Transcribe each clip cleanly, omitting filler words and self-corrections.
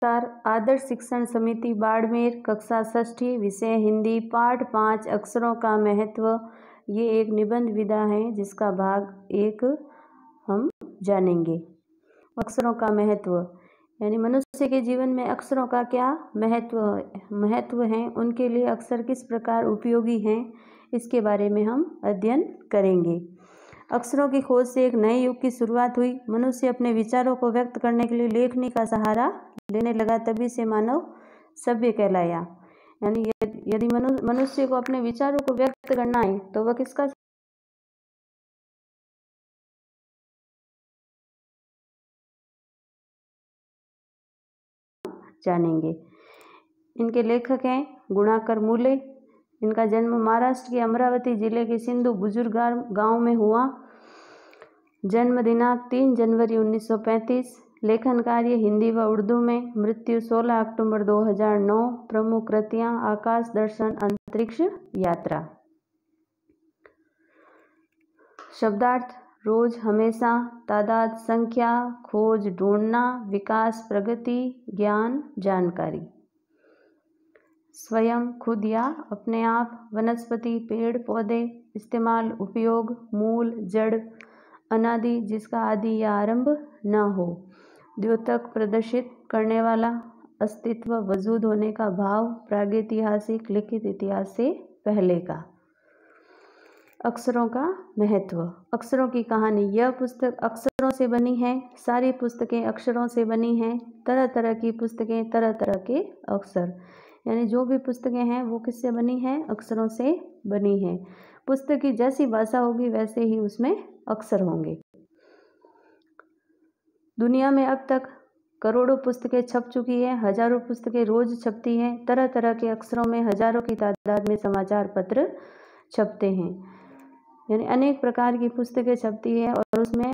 नमस्कार। आदर्श शिक्षण समिति बाड़मेर, कक्षा 6ठी, विषय हिंदी, पाठ 5 अक्षरों का महत्व। ये एक निबंध विधा है जिसका भाग 1 हम जानेंगे। अक्षरों का महत्व यानी मनुष्य के जीवन में अक्षरों का क्या महत्व है, उनके लिए अक्षर किस प्रकार उपयोगी हैं, इसके बारे में हम अध्ययन करेंगे। अक्षरों की खोज से एक नए युग की शुरुआत हुई। मनुष्य अपने विचारों को व्यक्त करने के लिए लेखनी का सहारा लेने लगा, तभी से मानव सभ्य कहलाया। यानी यदि मनुष्य को अपने विचारों को व्यक्त करना है तो वह किसका जानेंगे। इनके लेखक हैं गुणाकर मूले। इनका जन्म महाराष्ट्र के अमरावती जिले के सिंधु बुजुर्ग गांव में हुआ। जन्म दिनांक 3 जनवरी 1935। लेखन कार्य हिंदी व उर्दू में। मृत्यु 16 अक्टूबर 2009। प्रमुख कृतियां आकाश दर्शन, अंतरिक्ष यात्रा। शब्दार्थ: रोज, हमेशा, तादाद, संख्या, खोज, ढूंढना, विकास, प्रगति, ज्ञान, जानकारी। स्वयं, खुद या अपने आप। वनस्पति, पेड़ पौधे। इस्तेमाल, उपयोग। मूल, जड़। अनादि, जिसका आदि या आरंभ न हो। द्योतक, प्रदर्शित करने वाला। अस्तित्व, वजूद होने का भाव। प्रागैतिहासिक, लिखित इतिहास से पहले का। अक्षरों का महत्व। अक्षरों की कहानी। यह पुस्तक अक्षरों से बनी है। सारी पुस्तकें अक्षरों से बनी हैं। तरह तरह की पुस्तकें, तरह तरह के अक्षर। यानी जो भी पुस्तकें हैं वो किससे बनी हैं? अक्षरों से बनी हैं। पुस्तक की जैसी भाषा होगी वैसे ही उसमें अक्षर होंगे। दुनिया में अब तक करोड़ों पुस्तकें छप चुकी हैं। हजारों पुस्तकें रोज छपती हैं। तरह तरह के अक्षरों में हजारों की तादाद में समाचार पत्र छपते हैं। यानी अनेक प्रकार की पुस्तकें छपती है और उसमें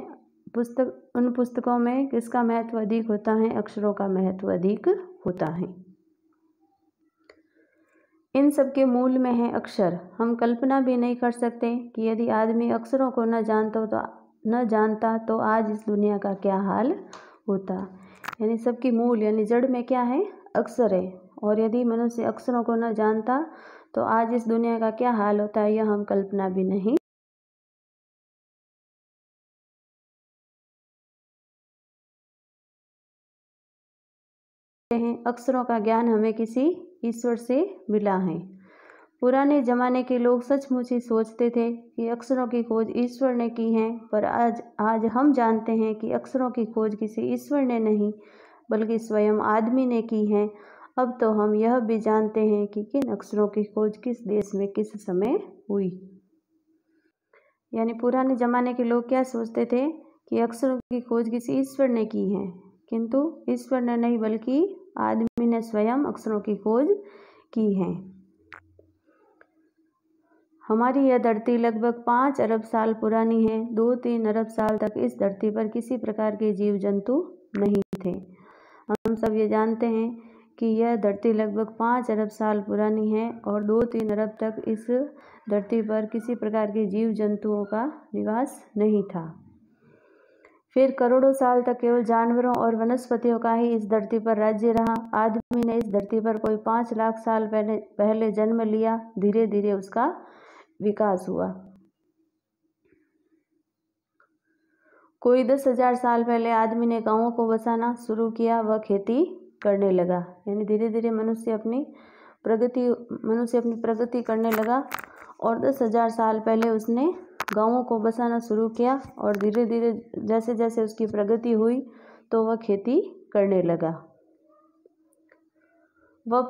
उन पुस्तकों में किसका महत्व अधिक होता है? अक्षरों का महत्व अधिक होता है। इन सब के मूल में है अक्षर। हम कल्पना भी नहीं कर सकते कि यदि आदमी अक्षरों को न जानता तो आज इस दुनिया का क्या हाल होता। यानी सबकी मूल यानी जड़ में क्या है? अक्षर है। और यदि मनुष्य अक्षरों को न जानता तो आज इस दुनिया का क्या हाल होता है, यह हम कल्पना भी नहीं। अक्षरों का ज्ञान हमें किसी ईश्वर से मिला है। पुराने जमाने के लोग सचमुच ही सोचते थे कि अक्षरों की खोज ईश्वर ने की है, पर आज हम जानते हैं कि अक्षरों की खोज किसी ईश्वर ने नहीं बल्कि स्वयं आदमी ने की है। अब तो हम यह भी जानते हैं कि किन अक्षरों की खोज किस देश में किस समय हुई। यानी पुराने जमाने के लोग क्या सोचते थे कि अक्षरों की खोज किसी ईश्वर ने की है, किंतु ईश्वर ने नहीं बल्कि आदमी ने स्वयं अक्षरों की खोज की है। हमारी यह धरती लगभग 5 अरब साल पुरानी है। 2-3 अरब साल तक इस धरती पर किसी प्रकार के जीव जंतु नहीं थे। हम सब ये जानते हैं कि यह धरती लगभग 5 अरब साल पुरानी है और 2-3 अरब तक इस धरती पर किसी प्रकार के जीव जंतुओं का निवास नहीं था। फिर करोड़ों साल तक केवल जानवरों और वनस्पतियों का ही इस धरती पर राज्य रहा। आदमी ने इस धरती पर कोई 5 लाख साल पहले जन्म लिया। धीरे धीरे उसका विकास हुआ। कोई 10,000 साल पहले आदमी ने गांवों को बसाना शुरू किया, वह खेती करने लगा। यानी धीरे धीरे मनुष्य अपनी प्रगति करने लगा और 10,000 साल पहले उसने गांवों को बसाना शुरू किया और धीरे धीरे जैसे जैसे उसकी प्रगति हुई तो वह खेती करने लगा। वह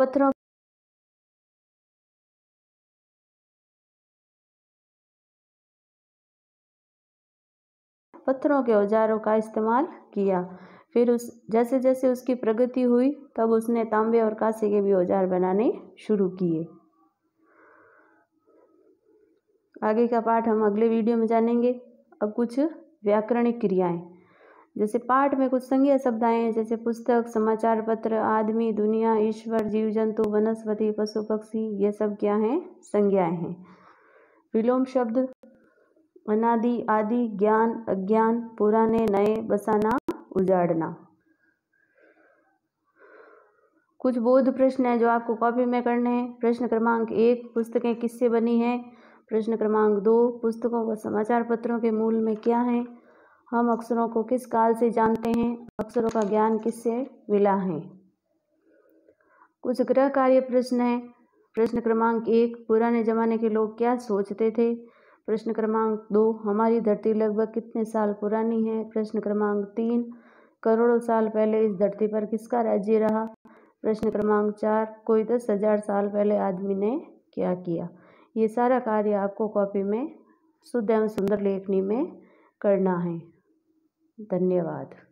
पत्थरों के औजारों का इस्तेमाल किया। फिर जैसे जैसे उसकी प्रगति हुई तब उसने तांबे और कांसे के भी औजार बनाने शुरू किए। आगे का पाठ हम अगले वीडियो में जानेंगे। अब कुछ व्याकरणिक क्रियाएं। जैसे पाठ में कुछ संज्ञा शब्द आए हैं, जैसे पुस्तक, समाचार पत्र, आदमी, दुनिया, ईश्वर, जीव जंतु, वनस्पति, पशु पक्षी, ये सब क्या हैं? संज्ञाएं हैं। विलोम शब्द अनादि, आदि, ज्ञान, अज्ञान, पुराने, नए, बसाना, उजाड़ना। कुछ बोध प्रश्न हैं जो आपको कॉपी में करने हैं। प्रश्न क्रमांक 1, पुस्तकें किससे बनी हैं? प्रश्न क्रमांक 2, पुस्तकों व समाचार पत्रों के मूल में क्या हैं? हम अक्षरों को किस काल से जानते हैं? अक्षरों का ज्ञान किससे मिला है? कुछ गृह कार्य प्रश्न हैं। प्रश्न क्रमांक 1, पुराने जमाने के लोग क्या सोचते थे? प्रश्न क्रमांक 2, हमारी धरती लगभग कितने साल पुरानी है? प्रश्न क्रमांक 3, करोड़ों साल पहले इस धरती पर किसका राज्य रहा? प्रश्न क्रमांक 4, कोई 10,000 साल पहले आदमी ने क्या किया? ये सारा कार्य आपको कॉपी में शुद्ध एवं सुंदर लेखनी में करना है। धन्यवाद।